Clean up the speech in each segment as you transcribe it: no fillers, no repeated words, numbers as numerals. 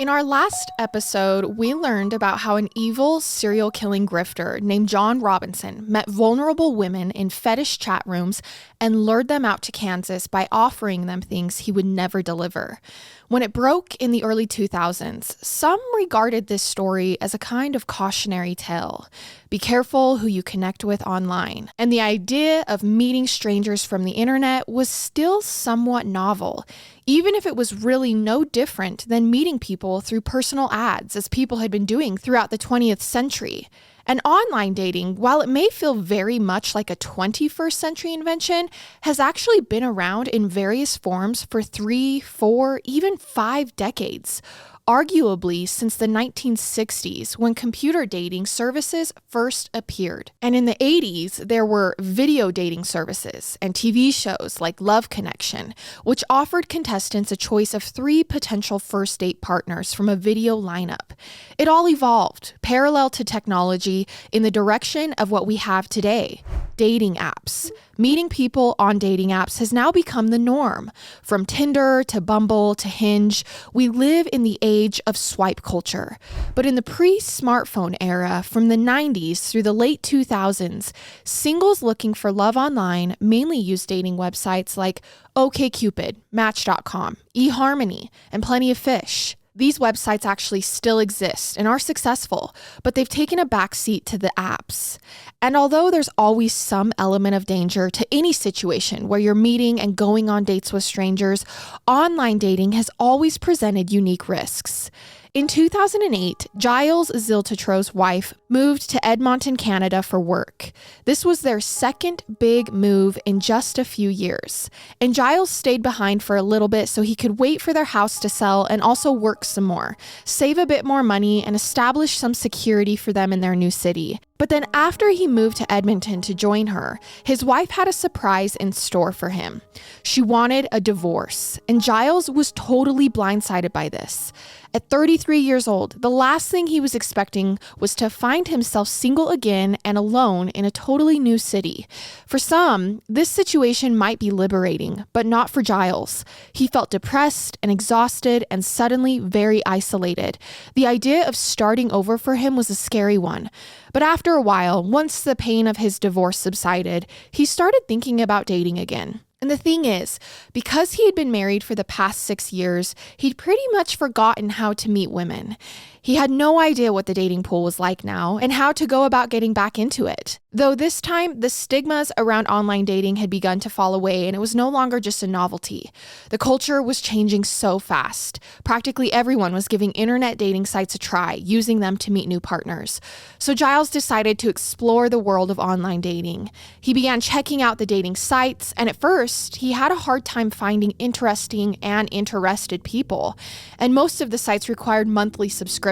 In our last episode, we learned about how an evil serial killing grifter named John Robinson met vulnerable women in fetish chat rooms and lured them out to Kansas by offering them things he would never deliver. When it broke in the early 2000s, some regarded this story as a kind of cautionary tale. Be careful who you connect with online. And the idea of meeting strangers from the internet was still somewhat novel, even if it was really no different than meeting people through personal ads, as people had been doing throughout the 20th century. And online dating, while it may feel very much like a 21st century invention, has actually been around in various forms for 3, 4, even 5 decades. Arguably since the 1960s, when computer dating services first appeared. And in the 80s, there were video dating services and TV shows like Love Connection, which offered contestants a choice of 3 potential first date partners from a video lineup. It all evolved, parallel to technology, in the direction of what we have today: dating apps. Meeting people on dating apps has now become the norm. From Tinder to Bumble to Hinge, we live in the age of swipe culture. But in the pre-smartphone era, from the 90s through the late 2000s, singles looking for love online mainly used dating websites like OkCupid, Match.com, eHarmony, and Plenty of Fish. These websites actually still exist and are successful, but they've taken a backseat to the apps. And although there's always some element of danger to any situation where you're meeting and going on dates with strangers, online dating has always presented unique risks. In 2008, Gilles Tetreault's wife moved to Edmonton, Canada for work. This was their second big move in just a few years. And Gilles stayed behind for a little bit so he could wait for their house to sell and also work some more, save a bit more money, and establish some security for them in their new city. But then after he moved to Edmonton to join her, his wife had a surprise in store for him. She wanted a divorce, and Gilles was totally blindsided by this. At 33 years old, the last thing he was expecting was to find himself single again and alone in a totally new city. For some, this situation might be liberating, but not for Gilles. He felt depressed and exhausted and suddenly very isolated. The idea of starting over for him was a scary one. But after a while, once the pain of his divorce subsided, he started thinking about dating again. And the thing is, because he had been married for the past 6 years, he'd pretty much forgotten how to meet women. He had no idea what the dating pool was like now and how to go about getting back into it. Though this time, the stigmas around online dating had begun to fall away and it was no longer just a novelty. The culture was changing so fast. Practically everyone was giving internet dating sites a try, using them to meet new partners. So Gilles decided to explore the world of online dating. He began checking out the dating sites, and at first, he had a hard time finding interesting and interested people. And most of the sites required monthly subscriptions.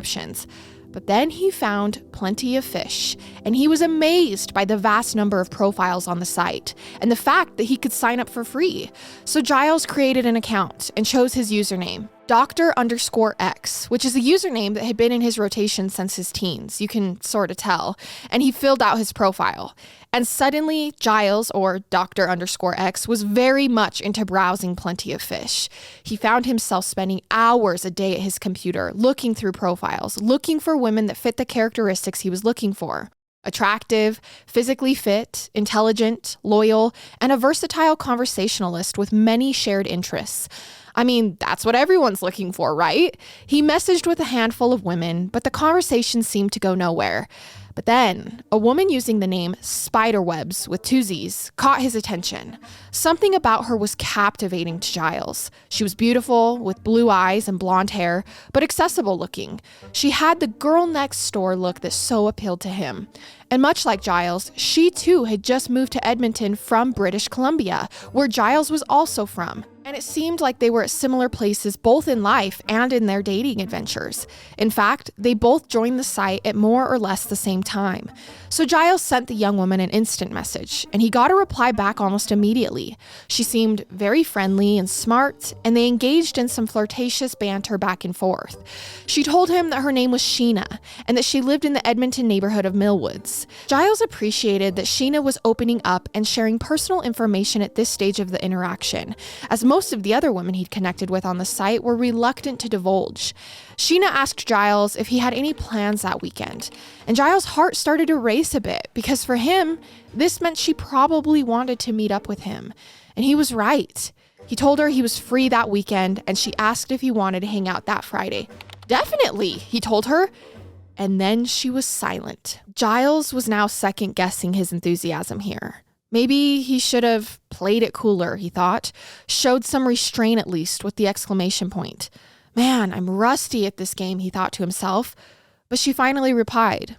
But then he found Plenty of Fish, and he was amazed by the vast number of profiles on the site and the fact that he could sign up for free. So Gilles created an account and chose his username, Dr_X, which is a username that had been in his rotation since his teens. You can sort of tell. And he filled out his profile. And suddenly, Gilles, or Dr_X, was very much into browsing Plenty of Fish. He found himself spending hours a day at his computer, looking through profiles, looking for women that fit the characteristics he was looking for. Attractive, physically fit, intelligent, loyal, and a versatile conversationalist with many shared interests. I mean, that's what everyone's looking for, right? He messaged with a handful of women, but the conversation seemed to go nowhere. But then, a woman using the name Spiderwebs with 2 Z's caught his attention. Something about her was captivating to Gilles. She was beautiful, with blue eyes and blonde hair, but accessible looking. She had the girl next door look that so appealed to him. And much like Gilles, she too had just moved to Edmonton from British Columbia, where Gilles was also from. And it seemed like they were at similar places both in life and in their dating adventures. In fact, they both joined the site at more or less the same time. So Gilles sent the young woman an instant message, and he got a reply back almost immediately. She seemed very friendly and smart, and they engaged in some flirtatious banter back and forth. She told him that her name was Sheena, and that she lived in the Edmonton neighborhood of Millwoods. Gilles appreciated that Sheena was opening up and sharing personal information at this stage of the interaction, as most most of the other women he'd connected with on the site were reluctant to divulge. Sheena asked Gilles if he had any plans that weekend, and Gilles' heart started to race a bit because for him, this meant she probably wanted to meet up with him. And he was right. He told her he was free that weekend, and she asked if he wanted to hang out that Friday. Definitely, he told her. And then she was silent. Gilles was now second-guessing his enthusiasm here. Maybe he should have played it cooler, he thought. Showed some restraint at least with the exclamation point. Man, I'm rusty at this game, he thought to himself. But she finally replied.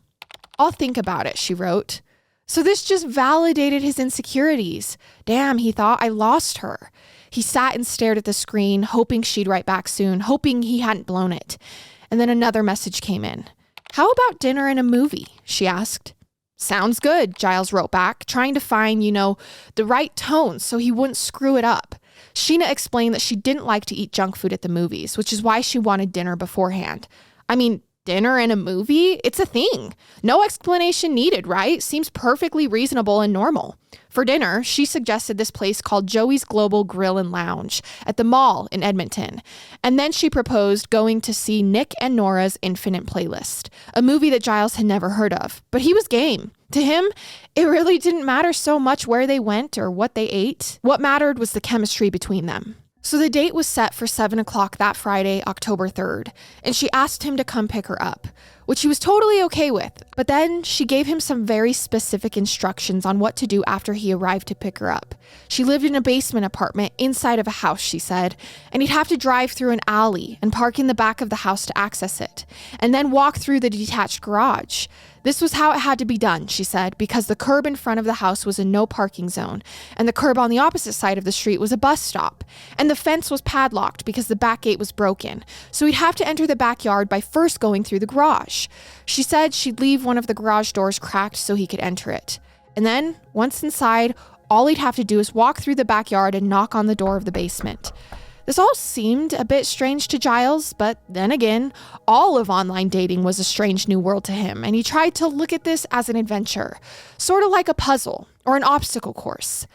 I'll think about it, she wrote. So this just validated his insecurities. Damn, he thought, I lost her. He sat and stared at the screen, hoping she'd write back soon, hoping he hadn't blown it. And then another message came in. How about dinner and a movie? She asked. Sounds good, Gilles wrote back, trying to find, the right tone so he wouldn't screw it up. Sheena explained that she didn't like to eat junk food at the movies, which is why she wanted dinner beforehand. I mean, dinner and a movie? It's a thing. No explanation needed, right? Seems perfectly reasonable and normal. For dinner, she suggested this place called Joey's Global Grill and Lounge at the mall in Edmonton. And then she proposed going to see Nick and Nora's Infinite Playlist, a movie that Gilles had never heard of. But he was game. To him, it really didn't matter so much where they went or what they ate. What mattered was the chemistry between them. So the date was set for 7 o'clock that Friday, October 3rd, and she asked him to come pick her up, which he was totally okay with. But then she gave him some very specific instructions on what to do after he arrived to pick her up. She lived in a basement apartment inside of a house, she said, and he'd have to drive through an alley and park in the back of the house to access it, and then walk through the detached garage. This was how it had to be done, she said, because the curb in front of the house was a no parking zone, and the curb on the opposite side of the street was a bus stop, and the fence was padlocked because the back gate was broken, so he'd have to enter the backyard by first going through the garage. She said she'd leave one of the garage doors cracked so he could enter it. And then, once inside, all he'd have to do is walk through the backyard and knock on the door of the basement. This all seemed a bit strange to Gilles, but then again, all of online dating was a strange new world to him, and he tried to look at this as an adventure, sort of like a puzzle or an obstacle course.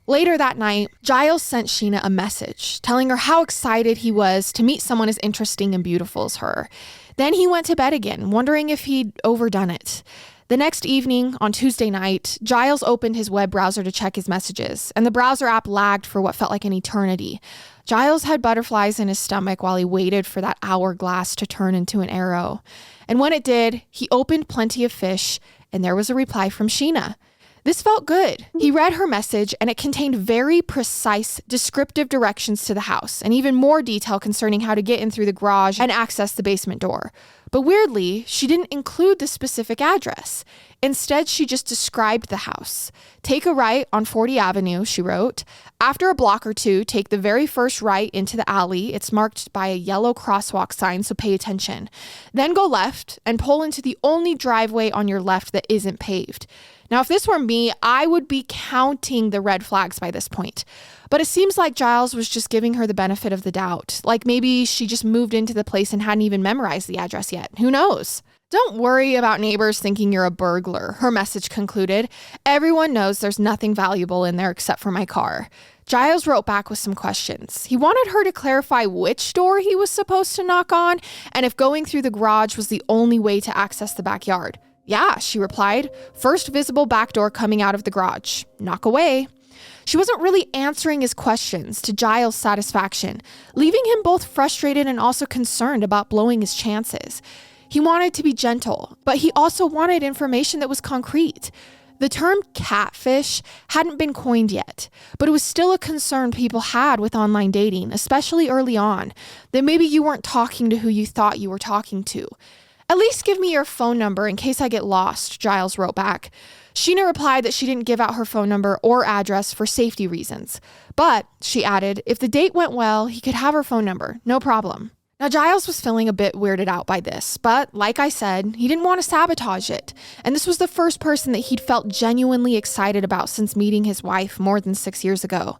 Later that night, Gilles sent Sheena a message, telling her how excited he was to meet someone as interesting and beautiful as her. Then he went to bed again, wondering if he'd overdone it. The next evening, on Tuesday night, Gilles opened his web browser to check his messages, and the browser app lagged for what felt like an eternity. Gilles had butterflies in his stomach while he waited for that hourglass to turn into an arrow. And when it did, he opened Plenty of Fish, and there was a reply from Sheena. This felt good. He read her message, and it contained very precise, descriptive directions to the house, and even more detail concerning how to get in through the garage and access the basement door. But weirdly, she didn't include the specific address. Instead, she just described the house. Take a right on 40 Avenue, she wrote. After a block or two, take the very first right into the alley. It's marked by a yellow crosswalk sign, so pay attention. Then go left and pull into the only driveway on your left that isn't paved. Now, if this were me, I would be counting the red flags by this point. But it seems like Gilles was just giving her the benefit of the doubt. Like maybe she just moved into the place and hadn't even memorized the address yet. Who knows? Don't worry about neighbors thinking you're a burglar, her message concluded. Everyone knows there's nothing valuable in there except for my car. Gilles wrote back with some questions. He wanted her to clarify which door he was supposed to knock on and if going through the garage was the only way to access the backyard. Yeah, she replied. First visible back door coming out of the garage. Knock away. She wasn't really answering his questions to Gilles' satisfaction, leaving him both frustrated and also concerned about blowing his chances. He wanted to be gentle, but he also wanted information that was concrete. The term catfish hadn't been coined yet, but it was still a concern people had with online dating, especially early on, that maybe you weren't talking to who you thought you were talking to. At least give me your phone number in case I get lost, Gilles wrote back. Sheena replied that she didn't give out her phone number or address for safety reasons. But, she added, if the date went well, he could have her phone number, no problem. Now, Gilles was feeling a bit weirded out by this, but like I said, he didn't want to sabotage it. And this was the first person that he'd felt genuinely excited about since meeting his wife more than 6 years ago.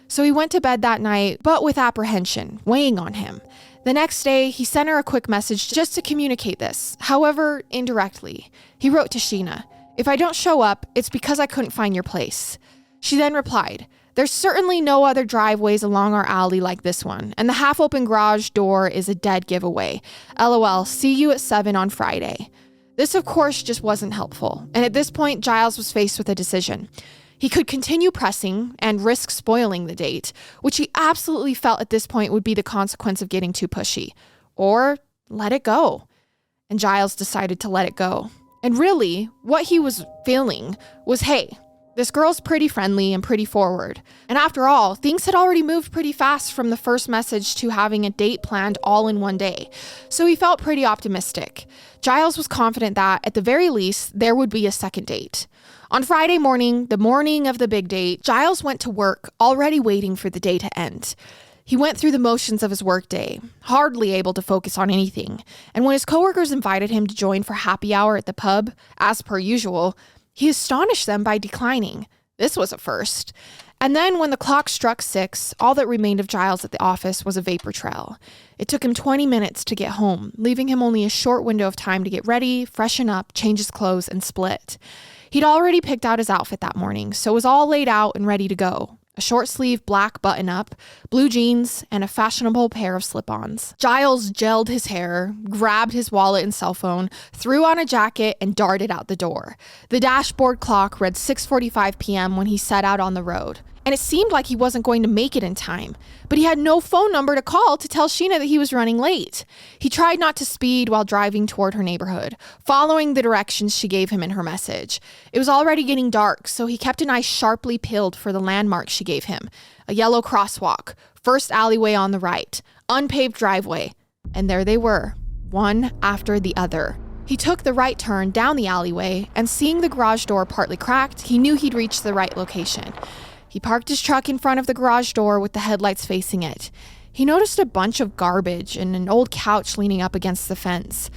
So he went to bed that night, but with apprehension, weighing on him. The next day, he sent her a quick message just to communicate this, however, indirectly. He wrote to Sheena, if I don't show up, it's because I couldn't find your place. She then replied, There's certainly no other driveways along our alley like this one, and the half-open garage door is a dead giveaway. LOL, see you at 7 on Friday. This, of course, just wasn't helpful, and at this point, Giles was faced with a decision. He could continue pressing and risk spoiling the date, which he absolutely felt at this point would be the consequence of getting too pushy, or let it go. And Giles decided to let it go. And really, what he was feeling was, hey, this girl's pretty friendly and pretty forward. And after all, things had already moved pretty fast from the first message to having a date planned all in one day. So he felt pretty optimistic. Giles was confident that, at the very least, there would be a second date. On Friday morning, the morning of the big date, Giles went to work, already waiting for the day to end. He went through the motions of his workday, hardly able to focus on anything. And when his coworkers invited him to join for happy hour at the pub, as per usual, he astonished them by declining. This was a first. And then when the clock struck 6, all that remained of Giles at the office was a vapor trail. It took him 20 minutes to get home, leaving him only a short window of time to get ready, freshen up, change his clothes, and split. He'd already picked out his outfit that morning, so it was all laid out and ready to go. A short-sleeve black button-up, blue jeans, and a fashionable pair of slip-ons. Giles gelled his hair, grabbed his wallet and cell phone, threw on a jacket, and darted out the door. The dashboard clock read 6:45 p.m. when he set out on the road. And it seemed like he wasn't going to make it in time, but he had no phone number to call to tell Sheena that he was running late. He tried not to speed while driving toward her neighborhood, following the directions she gave him in her message. It was already getting dark, so he kept an eye sharply peeled for the landmark she gave him. A yellow crosswalk, first alleyway on the right, unpaved driveway, and there they were, one after the other. He took the right turn down the alleyway, and seeing the garage door partly cracked, he knew he'd reached the right location. He parked his truck in front of the garage door with the headlights facing it. He noticed a bunch of garbage and an old couch leaning up against the fence.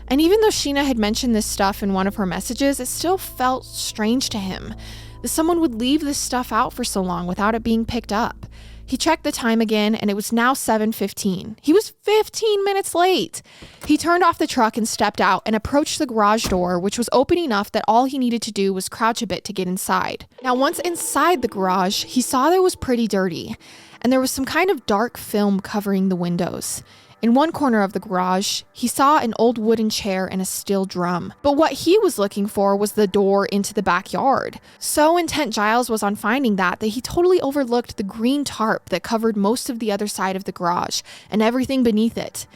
And even though Sheena had mentioned this stuff in one of her messages, it still felt strange to him that someone would leave this stuff out for so long without it being picked up. He checked the time again, and it was now 7:15. He was 15 minutes late. He turned off the truck and stepped out and approached the garage door, which was open enough that all he needed to do was crouch a bit to get inside. Now, once inside the garage, he saw that it was pretty dirty, and there was some kind of dark film covering the windows. In one corner of the garage, he saw an old wooden chair and a steel drum. But what he was looking for was the door into the backyard. So intent Giles was on finding that he totally overlooked the green tarp that covered most of the other side of the garage and everything beneath it.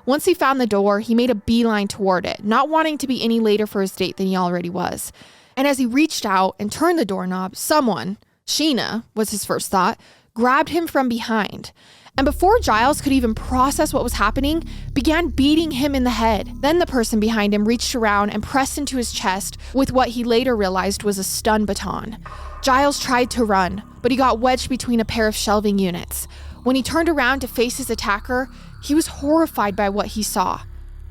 Once he found the door, he made a beeline toward it, not wanting to be any later for his date than he already was. And as he reached out and turned the doorknob, someone, Sheena was his first thought, grabbed him from behind. And before Giles could even process what was happening, began beating him in the head. Then the person behind him reached around and pressed into his chest with what he later realized was a stun baton. Giles tried to run, but he got wedged between a pair of shelving units. When he turned around to face his attacker, he was horrified by what he saw.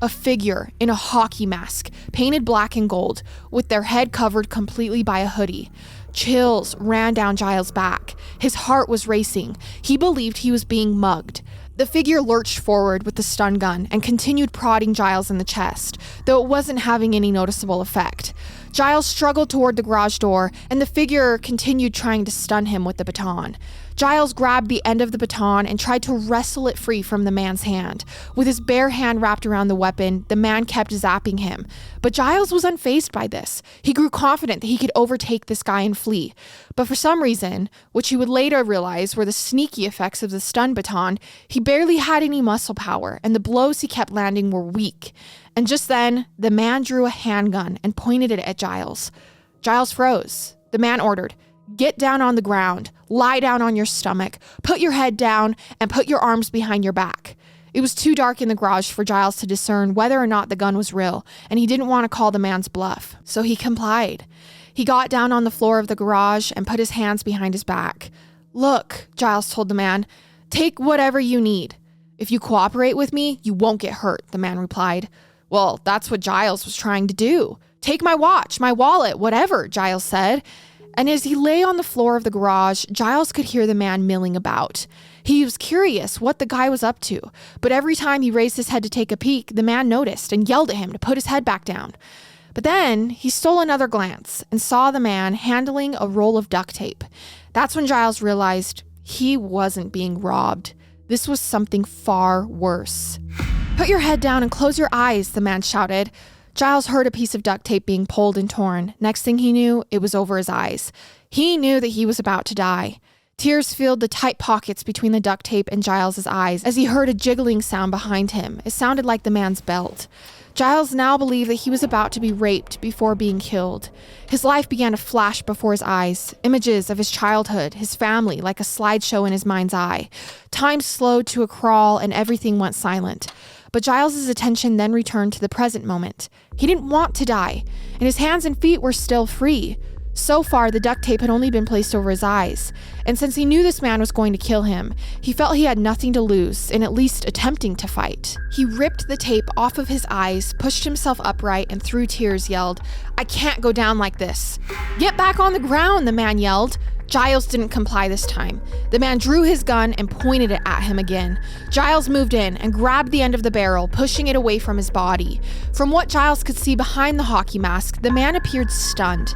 A figure in a hockey mask, painted black and gold, with their head covered completely by a hoodie. Chills ran down Giles' back. His heart was racing. He believed he was being mugged. The figure lurched forward with the stun gun and continued prodding Giles in the chest, though it wasn't having any noticeable effect. Giles struggled toward the garage door, and the figure continued trying to stun him with the baton. Giles grabbed the end of the baton and tried to wrestle it free from the man's hand. With his bare hand wrapped around the weapon, the man kept zapping him. But Giles was unfazed by this. He grew confident that he could overtake this guy and flee. But for some reason, which he would later realize were the sneaky effects of the stun baton, he barely had any muscle power, and the blows he kept landing were weak. And just then, the man drew a handgun and pointed it at Giles. Giles froze. The man ordered, "Get down on the ground, lie down on your stomach, put your head down, and put your arms behind your back." It was too dark in the garage for Giles to discern whether or not the gun was real, and he didn't want to call the man's bluff, so he complied. He got down on the floor of the garage and put his hands behind his back. "Look," Giles told the man, "take whatever you need. If you cooperate with me, you won't get hurt," the man replied. Well, that's what Giles was trying to do. "Take my watch, my wallet, whatever," Giles said. And as he lay on the floor of the garage, Giles could hear the man milling about. He was curious what the guy was up to, but every time he raised his head to take a peek, the man noticed and yelled at him to put his head back down. But then he stole another glance and saw the man handling a roll of duct tape. That's when Giles realized he wasn't being robbed. This was something far worse. "Put your head down and close your eyes," the man shouted. Giles heard a piece of duct tape being pulled and torn. Next thing he knew, it was over his eyes. He knew that he was about to die. Tears filled the tight pockets between the duct tape and Giles's eyes as he heard a jiggling sound behind him. It sounded like the man's belt. Giles now believed that he was about to be raped before being killed. His life began to flash before his eyes, images of his childhood, his family, like a slideshow in his mind's eye. Time slowed to a crawl and everything went silent. But Giles's attention then returned to the present moment. He didn't want to die, and his hands and feet were still free. So far, the duct tape had only been placed over his eyes, and since he knew this man was going to kill him, he felt he had nothing to lose in at least attempting to fight. He ripped the tape off of his eyes, pushed himself upright, and through tears yelled, "I can't go down like this." "Get back on the ground," the man yelled. Giles didn't comply this time. The man drew his gun and pointed it at him again. Giles moved in and grabbed the end of the barrel, pushing it away from his body. From what Giles could see behind the hockey mask, the man appeared stunned.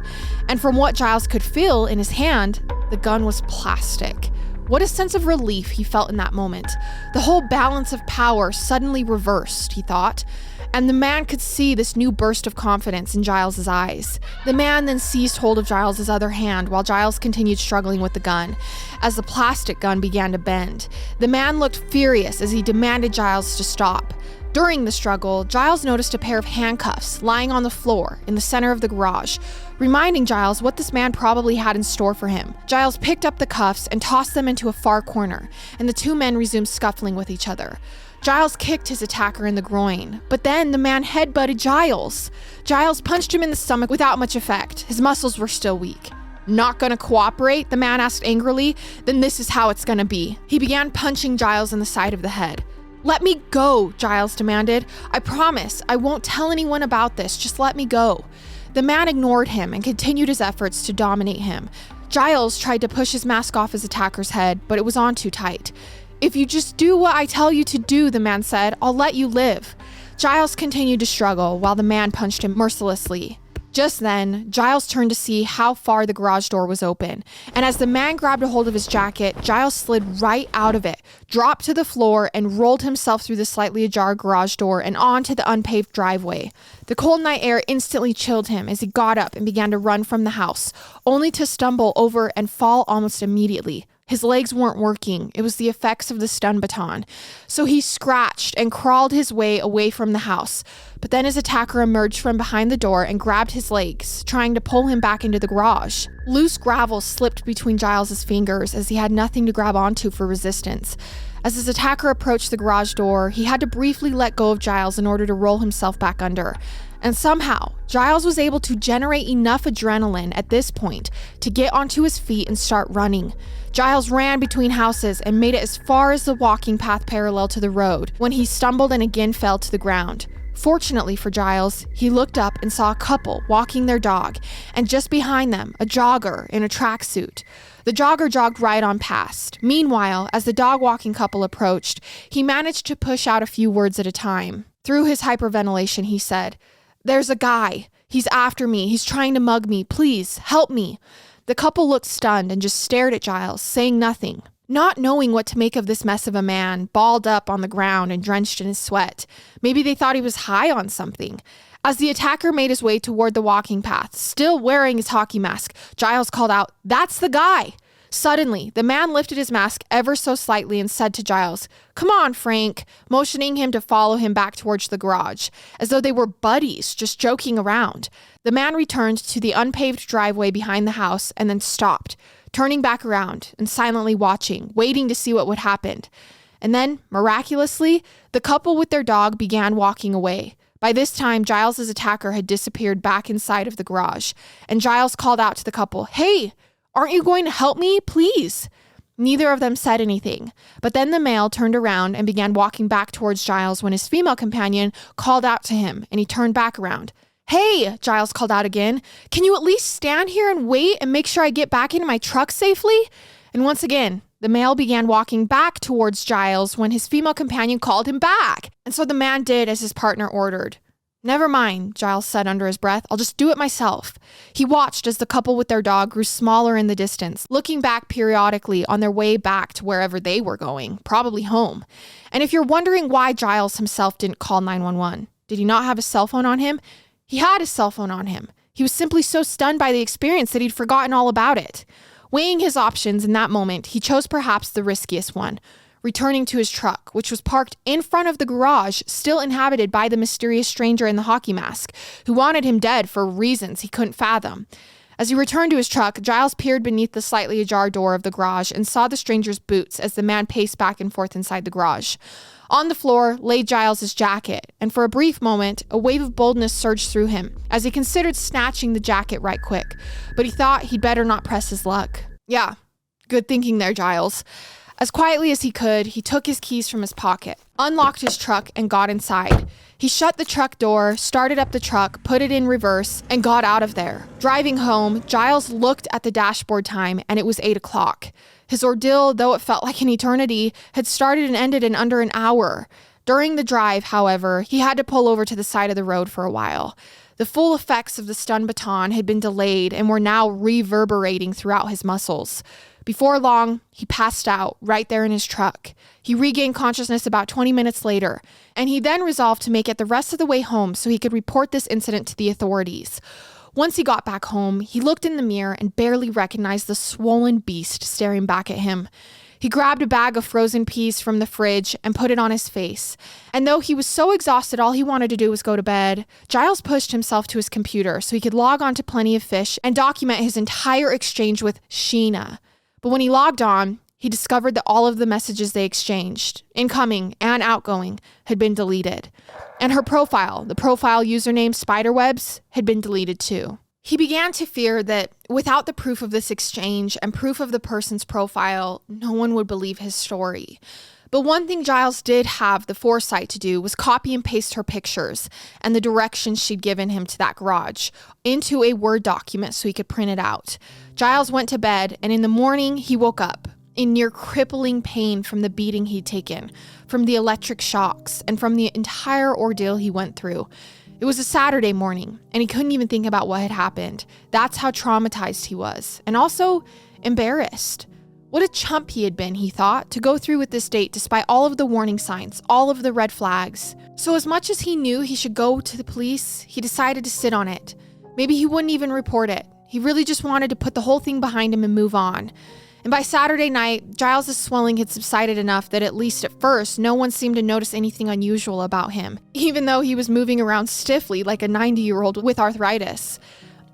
And from what Giles could feel in his hand, the gun was plastic. What a sense of relief he felt in that moment. The whole balance of power suddenly reversed, he thought. And the man could see this new burst of confidence in Giles's eyes. The man then seized hold of Giles's other hand while Giles continued struggling with the gun. As the plastic gun began to bend, the man looked furious as he demanded Giles to stop. During the struggle, Giles noticed a pair of handcuffs lying on the floor in the center of the garage, reminding Giles what this man probably had in store for him. Giles picked up the cuffs and tossed them into a far corner, and the two men resumed scuffling with each other. Giles kicked his attacker in the groin, but then the man headbutted Giles. Giles punched him in the stomach without much effect. His muscles were still weak. "Not gonna cooperate?" the man asked angrily. "Then this is how it's gonna be." He began punching Giles in the side of the head. "Let me go," Giles demanded. "I promise I won't tell anyone about this. Just let me go." The man ignored him and continued his efforts to dominate him. Giles tried to push his mask off his attacker's head, but it was on too tight. "If you just do what I tell you to do," the man said, "I'll let you live." Giles continued to struggle while the man punched him mercilessly. Just then, Giles turned to see how far the garage door was open, and as the man grabbed a hold of his jacket, Giles slid right out of it, dropped to the floor, and rolled himself through the slightly ajar garage door and onto the unpaved driveway. The cold night air instantly chilled him as he got up and began to run from the house, only to stumble over and fall almost immediately. His legs weren't working. It was the effects of the stun baton. So he scratched and crawled his way away from the house. But then his attacker emerged from behind the door and grabbed his legs, trying to pull him back into the garage. Loose gravel slipped between Giles's fingers as he had nothing to grab onto for resistance. As his attacker approached the garage door, he had to briefly let go of Giles in order to roll himself back under. And somehow, Giles was able to generate enough adrenaline at this point to get onto his feet and start running. Giles ran between houses and made it as far as the walking path parallel to the road when he stumbled and again fell to the ground. Fortunately for Giles, he looked up and saw a couple walking their dog, and just behind them, a jogger in a tracksuit. The jogger jogged right on past. Meanwhile, as the dog-walking couple approached, he managed to push out a few words at a time. Through his hyperventilation, he said, "There's a guy. He's after me. He's trying to mug me. Please, help me." The couple looked stunned and just stared at Giles, saying nothing. Not knowing what to make of this mess of a man, balled up on the ground and drenched in his sweat. Maybe they thought he was high on something. As the attacker made his way toward the walking path, still wearing his hockey mask, Giles called out, "That's the guy!" Suddenly, the man lifted his mask ever so slightly and said to Giles, "Come on, Frank," motioning him to follow him back towards the garage, as though they were buddies, just joking around. The man returned to the unpaved driveway behind the house and then stopped, turning back around and silently watching, waiting to see what would happen. And then, miraculously, the couple with their dog began walking away. By this time, Giles's attacker had disappeared back inside of the garage, and Giles called out to the couple, "Hey, aren't you going to help me, please?" Neither of them said anything, but then the male turned around and began walking back towards Giles when his female companion called out to him, and he turned back around. "Hey," Giles called out again, "can you at least stand here and wait and make sure I get back into my truck safely?" And once again, the male began walking back towards Giles when his female companion called him back. And so the man did as his partner ordered. Never mind, Giles said under his breath. I'll just do it myself. He watched as the couple with their dog grew smaller in the distance, looking back periodically on their way back to wherever they were going, probably home. And if you're wondering why Giles himself didn't call 911, did he not have a cell phone on him? He had his cell phone on him. He was simply so stunned by the experience that he'd forgotten all about it. Weighing his options in that moment, he chose perhaps the riskiest one, returning to his truck, which was parked in front of the garage, still inhabited by the mysterious stranger in the hockey mask, who wanted him dead for reasons he couldn't fathom. As he returned to his truck, Giles peered beneath the slightly ajar door of the garage and saw the stranger's boots as the man paced back and forth inside the garage. On the floor lay Giles's jacket, and for a brief moment, a wave of boldness surged through him as he considered snatching the jacket right quick, but he thought he'd better not press his luck. Yeah, good thinking there, Giles. As quietly as he could, he took his keys from his pocket, unlocked his truck, and got inside. He shut the truck door, started up the truck, put it in reverse, and got out of there. Driving home, Giles looked at the dashboard time, and it was 8 o'clock. His ordeal, though it felt like an eternity, had started and ended in under an hour. During the drive, however, he had to pull over to the side of the road for a while. The full effects of the stun baton had been delayed and were now reverberating throughout his muscles. Before long, he passed out right there in his truck. He regained consciousness about 20 minutes later, and he then resolved to make it the rest of the way home so he could report this incident to the authorities. Once he got back home, he looked in the mirror and barely recognized the swollen beast staring back at him. He grabbed a bag of frozen peas from the fridge and put it on his face. And though he was so exhausted, all he wanted to do was go to bed, Giles pushed himself to his computer so he could log on to Plenty of Fish and document his entire exchange with Sheena. But when he logged on, he discovered that all of the messages they exchanged, incoming and outgoing, had been deleted. And her profile, the profile username Spiderwebs, had been deleted too. He began to fear that without the proof of this exchange and proof of the person's profile, no one would believe his story. But one thing Giles did have the foresight to do was copy and paste her pictures and the directions she'd given him to that garage into a Word document so he could print it out. Giles went to bed, and in the morning he woke up in near crippling pain from the beating he'd taken, from the electric shocks, and from the entire ordeal he went through. It was a Saturday morning, and he couldn't even think about what had happened. That's how traumatized he was, and also embarrassed. What a chump he had been, he thought, to go through with this date despite all of the warning signs, all of the red flags. So as much as he knew he should go to the police, he decided to sit on it. Maybe he wouldn't even report it. He really just wanted to put the whole thing behind him and move on. And by Saturday night, Giles' swelling had subsided enough that at least at first, no one seemed to notice anything unusual about him, even though he was moving around stiffly like a 90-year-old with arthritis.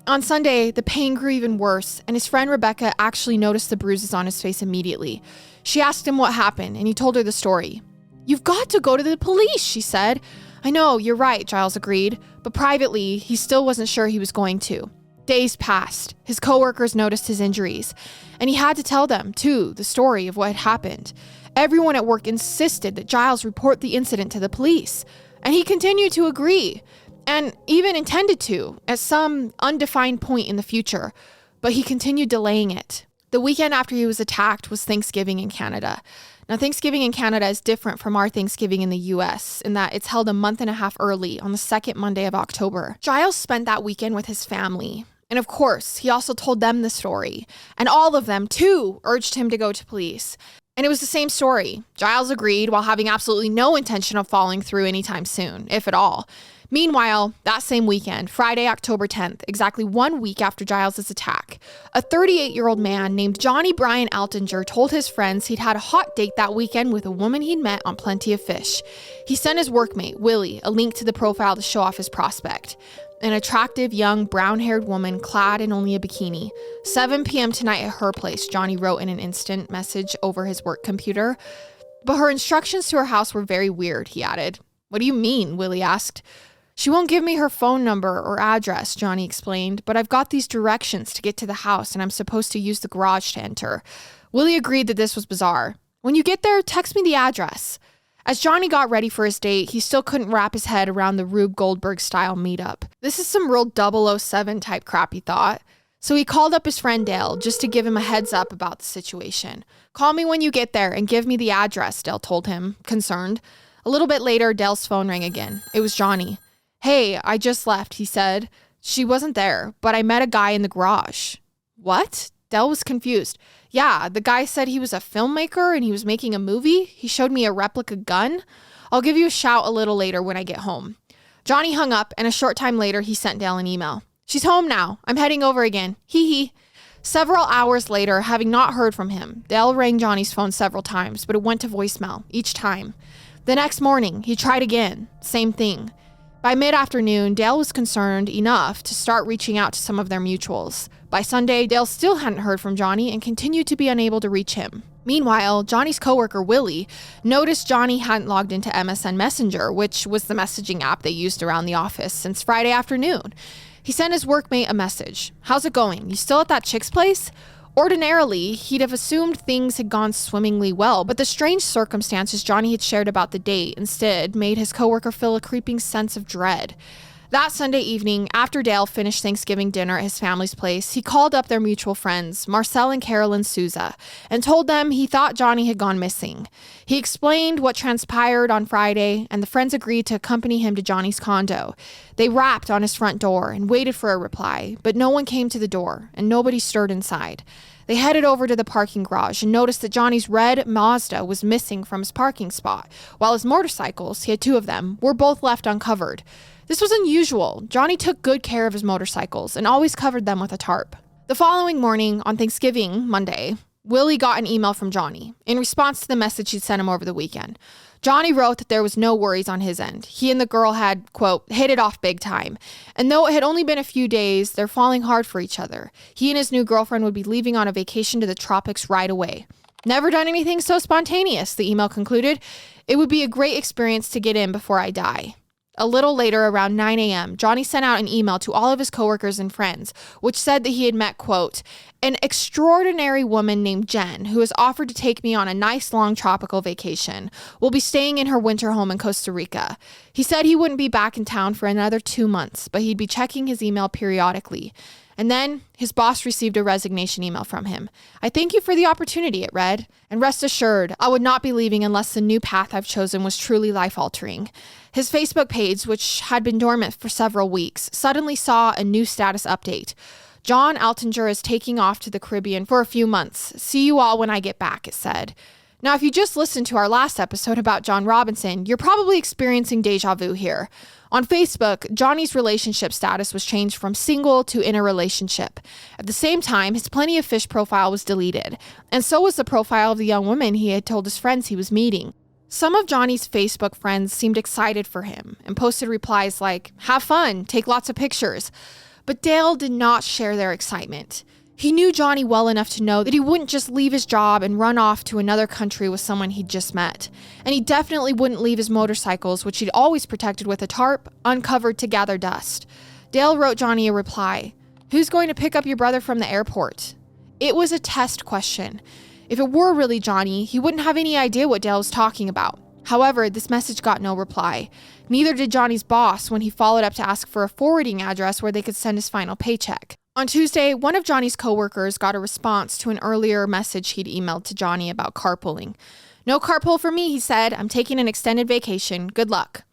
On Sunday, the pain grew even worse, and his friend Rebecca actually noticed the bruises on his face immediately. She asked him what happened, and he told her the story. "You've got to go to the police," she said. "I know, you're right," Giles agreed, but privately, he still wasn't sure he was going to. Days passed. His coworkers noticed his injuries, and he had to tell them, too, the story of what had happened. Everyone at work insisted that Giles report the incident to the police, and he continued to agree, and even intended to, at some undefined point in the future, but he continued delaying it. The weekend after he was attacked was Thanksgiving in Canada. Now, Thanksgiving in Canada is different from our Thanksgiving in the US in that it's held a month and a half early on the second Monday of October. Giles spent that weekend with his family. And of course, he also told them the story. And all of them, too, urged him to go to police. And it was the same story. Giles agreed while having absolutely no intention of following through anytime soon, if at all. Meanwhile, that same weekend, Friday, October 10th, exactly 1 week after Giles' attack, a 38-year-old man named Johnny Bryan Altinger told his friends he'd had a hot date that weekend with a woman he'd met on Plenty of Fish. He sent his workmate, Willie, a link to the profile to show off his prospect. An attractive, young, brown-haired woman clad in only a bikini. 7 p.m. tonight at her place, Johnny wrote in an instant message over his work computer. But her instructions to her house were very weird, he added. "What do you mean?" Willie asked. "She won't give me her phone number or address," Johnny explained, "but I've got these directions to get to the house and I'm supposed to use the garage to enter." Willie agreed that this was bizarre. "When you get there, text me the address." As Johnny got ready for his date, he still couldn't wrap his head around the Rube Goldberg-style meetup. This is some real 007 type crap, he thought. So he called up his friend Dale just to give him a heads up about the situation. "Call me when you get there and give me the address," Dale told him, concerned. A little bit later, Dale's phone rang again. It was Johnny. "Hey, I just left," he said. "She wasn't there, but I met a guy in the garage." "What?" Dell was confused. "Yeah, the guy said he was a filmmaker and he was making a movie. He showed me a replica gun. I'll give you a shout a little later when I get home." Johnny hung up, and a short time later, he sent Dale an email. "She's home now. I'm heading over again. Hee hee." Several hours later, having not heard from him, Dale rang Johnny's phone several times, but it went to voicemail each time. The next morning, he tried again. Same thing. By mid-afternoon, Dale was concerned enough to start reaching out to some of their mutuals. By Sunday, Dale still hadn't heard from Johnny and continued to be unable to reach him. Meanwhile, Johnny's coworker, Willie, noticed Johnny hadn't logged into MSN Messenger, which was the messaging app they used around the office, since Friday afternoon. He sent his workmate a message. "How's it going? You still at that chick's place?" Ordinarily, he'd have assumed things had gone swimmingly well, but the strange circumstances Johnny had shared about the date instead made his coworker feel a creeping sense of dread. That Sunday evening, after Dale finished Thanksgiving dinner at his family's place, he called up their mutual friends, Marcel and Carolyn Souza, and told them he thought Johnny had gone missing. He explained what transpired on Friday, and the friends agreed to accompany him to Johnny's condo. They rapped on his front door and waited for a reply, but no one came to the door, and nobody stirred inside. They headed over to the parking garage and noticed that Johnny's red Mazda was missing from his parking spot, while his motorcycles, he had 2 of them, were both left uncovered. This was unusual. Johnny took good care of his motorcycles and always covered them with a tarp. The following morning, on Thanksgiving, Monday, Willie got an email from Johnny in response to the message he'd sent him over the weekend. Johnny wrote that there was no worries on his end. He and the girl had, quote, hit it off big time. And though it had only been a few days, they're falling hard for each other. He and his new girlfriend would be leaving on a vacation to the tropics right away. "Never done anything so spontaneous," the email concluded. "It would be a great experience to get in before I die." A little later, around 9 a.m., Johnny sent out an email to all of his coworkers and friends, which said that he had met, quote, "an extraordinary woman named Jen, who has offered to take me on a nice long tropical vacation. We'll be staying in her winter home in Costa Rica." He said he wouldn't be back in town for another 2 months, but he'd be checking his email periodically. And then his boss received a resignation email from him. "I thank you for the opportunity," it read, "and rest assured, I would not be leaving unless the new path I've chosen was truly life-altering." His Facebook page, which had been dormant for several weeks, suddenly saw a new status update. "John Altinger is taking off to the Caribbean for a few months. See you all when I get back," it said. Now, if you just listened to our last episode about John Robinson, you're probably experiencing deja vu here. On Facebook, Johnny's relationship status was changed from single to in a relationship. At the same time, his Plenty of Fish profile was deleted, and so was the profile of the young woman he had told his friends he was meeting. Some of Johnny's Facebook friends seemed excited for him and posted replies like, "Have fun, take lots of pictures." But Dale did not share their excitement. He knew Johnny well enough to know that he wouldn't just leave his job and run off to another country with someone he'd just met. And he definitely wouldn't leave his motorcycles, which he'd always protected with a tarp, uncovered to gather dust. Dale wrote Johnny a reply. "Who's going to pick up your brother from the airport?" It was a test question. If it were really Johnny, he wouldn't have any idea what Dale was talking about. However, this message got no reply. Neither did Johnny's boss when he followed up to ask for a forwarding address where they could send his final paycheck. On Tuesday, one of Johnny's coworkers got a response to an earlier message he'd emailed to Johnny about carpooling. "No carpool for me," he said. "I'm taking an extended vacation. Good luck."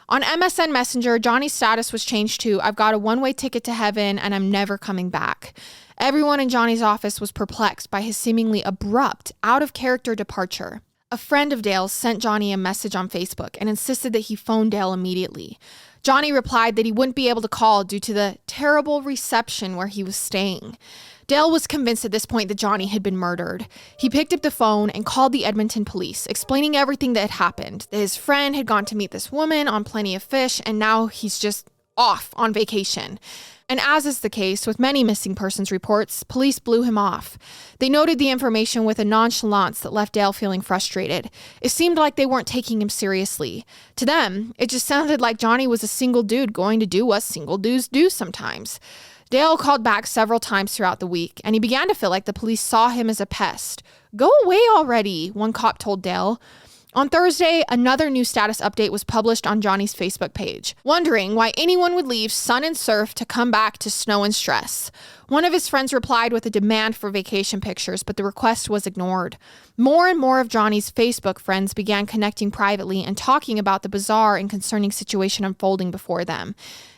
On MSN Messenger, Johnny's status was changed to, "I've got a one-way ticket to heaven and I'm never coming back." Everyone in Johnny's office was perplexed by his seemingly abrupt, out-of-character departure. A friend of Dale's sent Johnny a message on Facebook and insisted that he phone Dale immediately. Johnny replied that he wouldn't be able to call due to the terrible reception where he was staying. Dale was convinced at this point that Johnny had been murdered. He picked up the phone and called the Edmonton police, explaining everything that had happened, that his friend had gone to meet this woman on Plenty of Fish, and now he's just off on vacation. And as is the case with many missing persons reports, police blew him off. They noted the information with a nonchalance that left Dale feeling frustrated. It seemed like they weren't taking him seriously. To them, it just sounded like Johnny was a single dude going to do what single dudes do sometimes. Dale called back several times throughout the week, and he began to feel like the police saw him as a pest. "Go away already," one cop told Dale. On Thursday, another new status update was published on Johnny's Facebook page, wondering why anyone would leave sun and surf to come back to snow and stress. One of his friends replied with a demand for vacation pictures, but the request was ignored. More and more of Johnny's Facebook friends began connecting privately and talking about the bizarre and concerning situation unfolding before them.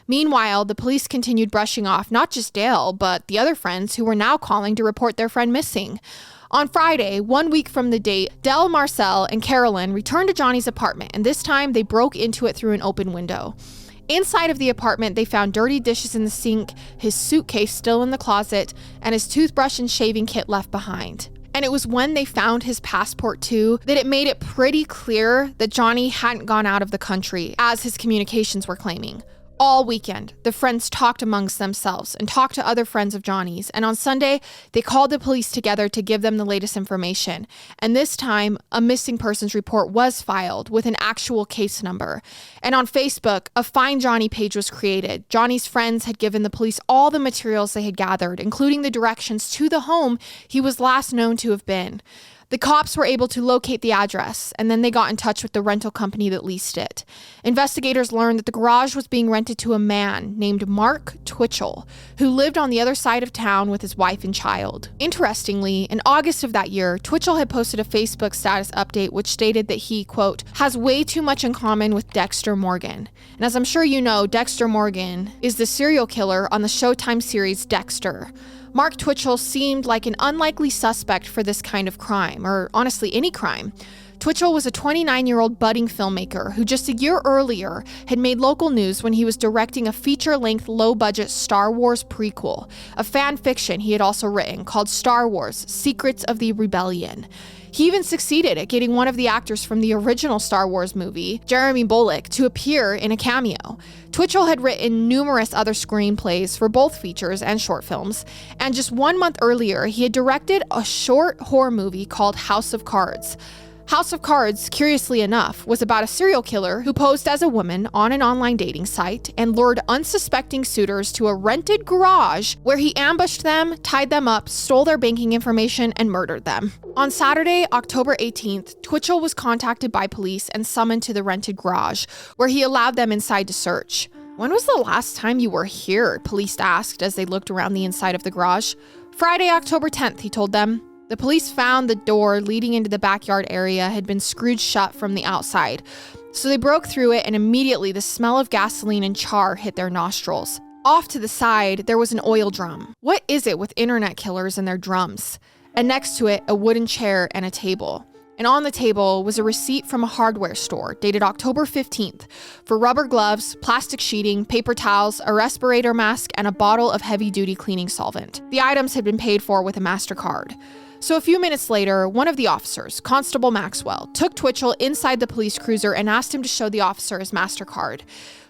Meanwhile, the police continued brushing off not just Dale, but the other friends who were now calling to report their friend missing. On Friday, 1 week from the date, Dell, Marcel, and Carolyn returned to Johnny's apartment, and this time they broke into it through an open window. Inside of the apartment, they found dirty dishes in the sink, his suitcase still in the closet, and his toothbrush and shaving kit left behind. And it was when they found his passport too that it made it pretty clear that Johnny hadn't gone out of the country, as his communications were claiming. All weekend, the friends talked amongst themselves and talked to other friends of Johnny's. And on Sunday, they called the police together to give them the latest information. And this time, a missing persons report was filed with an actual case number. And on Facebook, a Find Johnny page was created. Johnny's friends had given the police all the materials they had gathered, including the directions to the home he was last known to have been. The cops were able to locate the address, and then they got in touch with the rental company that leased it. Investigators learned that the garage was being rented to a man named Mark Twitchell, who lived on the other side of town with his wife and child. Interestingly, in August of that year, Twitchell had posted a Facebook status update which stated that he, quote, has way too much in common with Dexter Morgan. And as I'm sure you know, Dexter Morgan is the serial killer on the Showtime series Dexter. Mark Twitchell seemed like an unlikely suspect for this kind of crime, or honestly any crime. Twitchell was a 29-year-old budding filmmaker who just a year earlier had made local news when he was directing a feature-length, low-budget Star Wars prequel, a fan fiction he had also written called Star Wars: Secrets of the Rebellion. He even succeeded at getting one of the actors from the original Star Wars movie, Jeremy Bulloch, to appear in a cameo. Twitchell had written numerous other screenplays for both features and short films, and just 1 month earlier, he had directed a short horror movie called House of Cards. House of Cards, curiously enough, was about a serial killer who posed as a woman on an online dating site and lured unsuspecting suitors to a rented garage where he ambushed them, tied them up, stole their banking information, and murdered them. On Saturday, October 18th, Twitchell was contacted by police and summoned to the rented garage, where he allowed them inside to search. "When was the last time you were here?" police asked as they looked around the inside of the garage. "Friday, October 10th, he told them. The police found the door leading into the backyard area had been screwed shut from the outside, so they broke through it and immediately the smell of gasoline and char hit their nostrils. Off to the side, there was an oil drum. What is it with internet killers and their drums? And next to it, a wooden chair and a table. And on the table was a receipt from a hardware store dated October 15th for rubber gloves, plastic sheeting, paper towels, a respirator mask, and a bottle of heavy-duty cleaning solvent. The items had been paid for with a MasterCard. So a few minutes later, one of the officers, Constable Maxwell, took Twitchell inside the police cruiser and asked him to show the officer his MasterCard.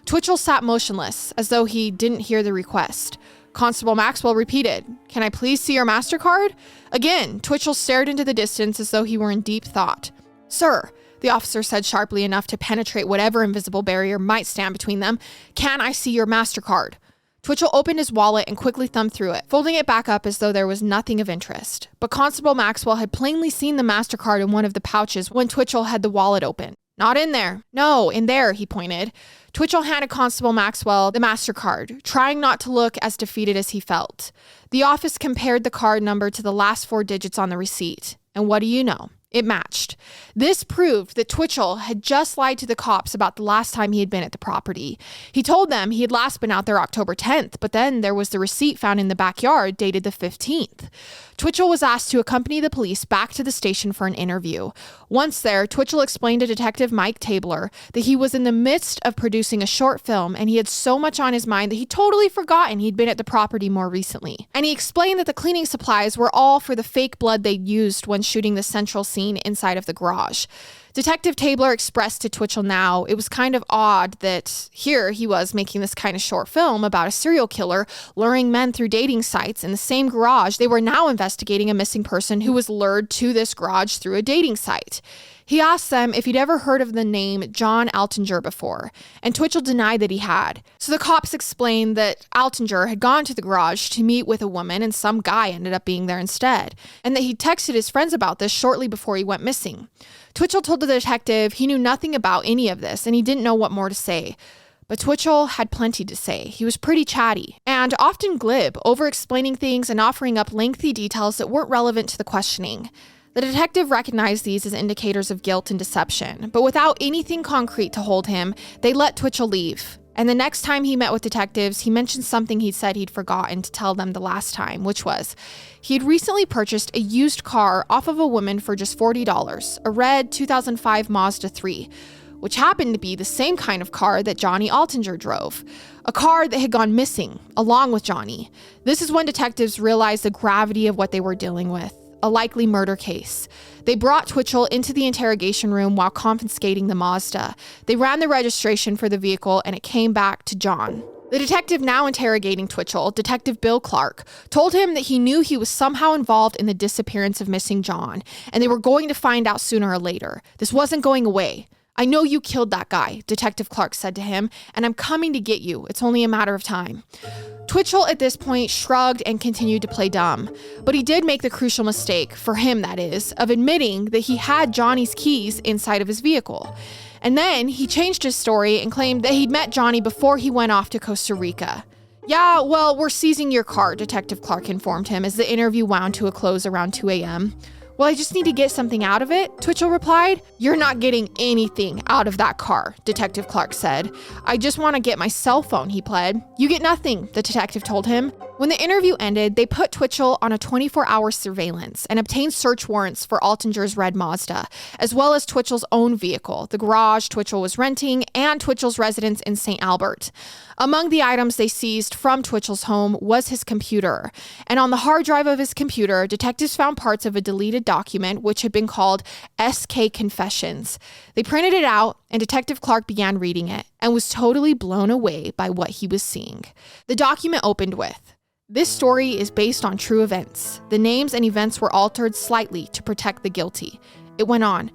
Twitchell sat motionless, as though he didn't hear the request. Constable Maxwell repeated, "Can I please see your MasterCard?" Again, Twitchell stared into the distance as though he were in deep thought. "Sir," the officer said sharply enough to penetrate whatever invisible barrier might stand between them, "can I see your MasterCard?" Twitchell opened his wallet and quickly thumbed through it, folding it back up as though there was nothing of interest. But Constable Maxwell had plainly seen the MasterCard in one of the pouches when Twitchell had the wallet open. "Not in there." "No, in there," he pointed. Twitchell handed Constable Maxwell the MasterCard, trying not to look as defeated as he felt. The office compared the card number to the last 4 digits on the receipt. And what do you know? It matched. This proved that Twitchell had just lied to the cops about the last time he had been at the property. He told them he had last been out there October 10th, but then there was the receipt found in the backyard dated the 15th. Twitchell was asked to accompany the police back to the station for an interview. Once there, Twitchell explained to Detective Mike Tabler that he was in the midst of producing a short film and he had so much on his mind that he'd totally forgotten he'd been at the property more recently. And he explained that the cleaning supplies were all for the fake blood they'd used when shooting the central scene inside of the garage. Detective Tabler expressed to Twitchell now it was kind of odd that here he was making this kind of short film about a serial killer luring men through dating sites in the same garage they were now investigating a missing person who was lured to this garage through a dating site. He asked them if he'd ever heard of the name John Altinger before, and Twitchell denied that he had. So the cops explained that Altinger had gone to the garage to meet with a woman and some guy ended up being there instead, and that he'd texted his friends about this shortly before he went missing. Twitchell told the detective he knew nothing about any of this and he didn't know what more to say. But Twitchell had plenty to say. He was pretty chatty and often glib, over-explaining things and offering up lengthy details that weren't relevant to the questioning. The detective recognized these as indicators of guilt and deception, but without anything concrete to hold him, they let Twitchell leave. And the next time he met with detectives, he mentioned something he'd said he'd forgotten to tell them the last time, which was he'd recently purchased a used car off of a woman for just $40, a red 2005 Mazda 3, which happened to be the same kind of car that Johnny Altinger drove, a car that had gone missing along with Johnny. This is when detectives realized the gravity of what they were dealing with, a likely murder case. They brought Twitchell into the interrogation room while confiscating the Mazda. They ran the registration for the vehicle and it came back to John. The detective now interrogating Twitchell, Detective Bill Clark, told him that he knew he was somehow involved in the disappearance of missing John, and they were going to find out sooner or later. This wasn't going away. "I know you killed that guy," Detective Clark said to him, "and I'm coming to get you. It's only a matter of time." Twitchell at this point shrugged and continued to play dumb, but he did make the crucial mistake, for him that is, of admitting that he had Johnny's keys inside of his vehicle. And then he changed his story and claimed that he'd met Johnny before he went off to Costa Rica. "Yeah, well, we're seizing your car," Detective Clark informed him as the interview wound to a close around 2 a.m. "Well, I just need to get something out of it," Twitchell replied. "You're not getting anything out of that car," Detective Clark said. "I just want to get my cell phone," he pled. "You get nothing," the detective told him. When the interview ended, they put Twitchell on a 24-hour surveillance and obtained search warrants for Altinger's red Mazda, as well as Twitchell's own vehicle, the garage Twitchell was renting, and Twitchell's residence in St. Albert. Among the items they seized from Twitchell's home was his computer. And on the hard drive of his computer, detectives found parts of a deleted document which had been called SK Confessions. They printed it out, and Detective Clark began reading it and was totally blown away by what he was seeing. The document opened with, "This story is based on true events. The names and events were altered slightly to protect the guilty." It went on,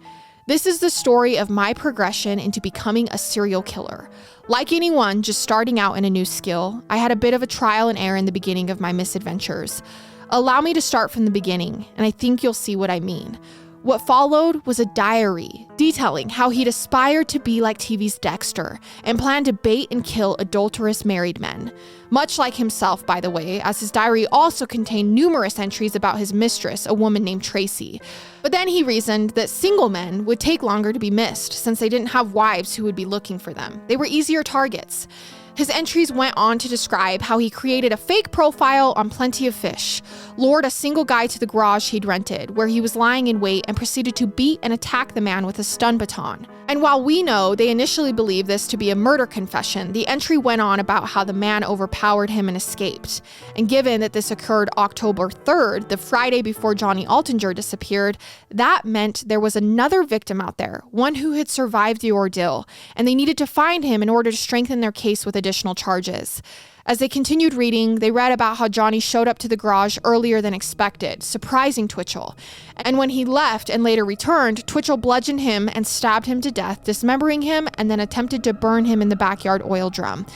"This is the story of my progression into becoming a serial killer. Like anyone just starting out in a new skill, I had a bit of a trial and error in the beginning of my misadventures. Allow me to start from the beginning, and I think you'll see what I mean. What followed was a diary detailing how he'd aspired to be like TV's Dexter and planned to bait and kill adulterous married men. Much like himself, by the way, as his diary also contained numerous entries about his mistress, a woman named Tracy. But then he reasoned that single men would take longer to be missed since they didn't have wives who would be looking for them. They were easier targets. His entries went on to describe how he created a fake profile on Plenty of Fish, lured a single guy to the garage he'd rented, where he was lying in wait, and proceeded to beat and attack the man with a stun baton. And while we know they initially believed this to be a murder confession, the entry went on about how the man overpowered him and escaped. And given that this occurred October 3rd, the Friday before Johnny Altinger disappeared, that meant there was another victim out there, one who had survived the ordeal, and they needed to find him in order to strengthen their case with additional charges. As they continued reading, they read about how Johnny showed up to the garage earlier than expected, surprising Twitchell. And when he left and later returned, Twitchell bludgeoned him and stabbed him to death, dismembering him, and then attempted to burn him in the backyard oil drum.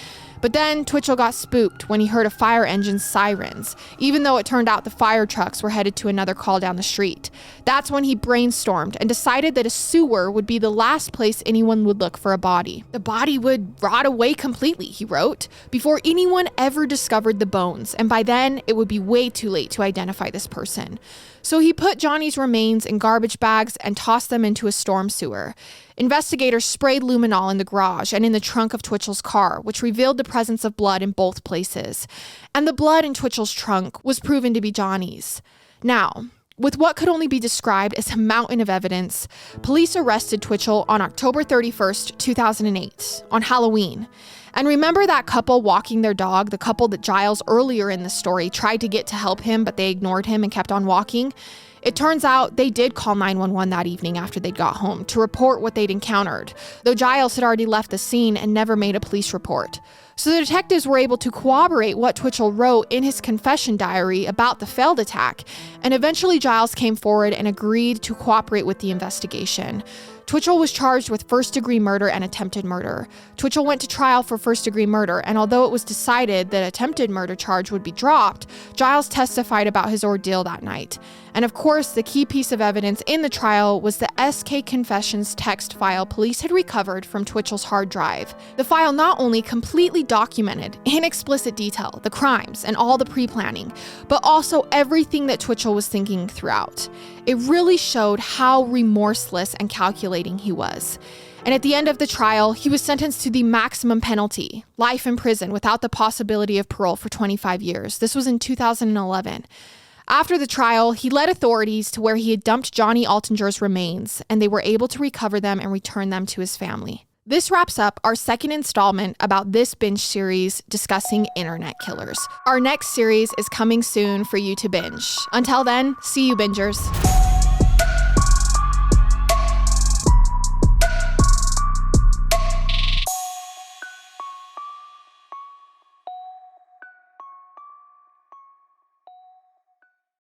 But then Twitchell got spooked when he heard a fire engine's sirens, even though it turned out the fire trucks were headed to another call down the street. That's when he brainstormed and decided that a sewer would be the last place anyone would look for a body. The body would rot away completely, he wrote, before anyone ever discovered the bones, and by then it would be way too late to identify this person. So he put Johnny's remains in garbage bags and tossed them into a storm sewer. Investigators sprayed luminol in the garage and in the trunk of Twitchell's car, which revealed the presence of blood in both places. And the blood in Twitchell's trunk was proven to be Johnny's. Now, with what could only be described as a mountain of evidence, police arrested Twitchell on October 31st, 2008, on Halloween. And remember that couple walking their dog, the couple that Giles earlier in the story tried to get to help him, but they ignored him and kept on walking? It turns out they did call 911 that evening after they'd got home to report what they'd encountered, though Giles had already left the scene and never made a police report. So the detectives were able to corroborate what Twitchell wrote in his confession diary about the failed attack, and eventually Giles came forward and agreed to cooperate with the investigation. Twitchell was charged with first-degree murder and attempted murder. Twitchell went to trial for first-degree murder, and although it was decided that attempted murder charge would be dropped, Gilles testified about his ordeal that night. And of course, the key piece of evidence in the trial was the SK Confessions text file police had recovered from Twitchell's hard drive. The file not only completely documented, in explicit detail, the crimes and all the pre-planning, but also everything that Twitchell was thinking throughout. It really showed how remorseless and calculating he was. And at the end of the trial, he was sentenced to the maximum penalty, life in prison without the possibility of parole for 25 years. This was in 2011. After the trial, he led authorities to where he had dumped Johnny Altinger's remains, and they were able to recover them and return them to his family. This wraps up our second installment about this binge series discussing internet killers. Our next series is coming soon for you to binge. Until then, see you bingers.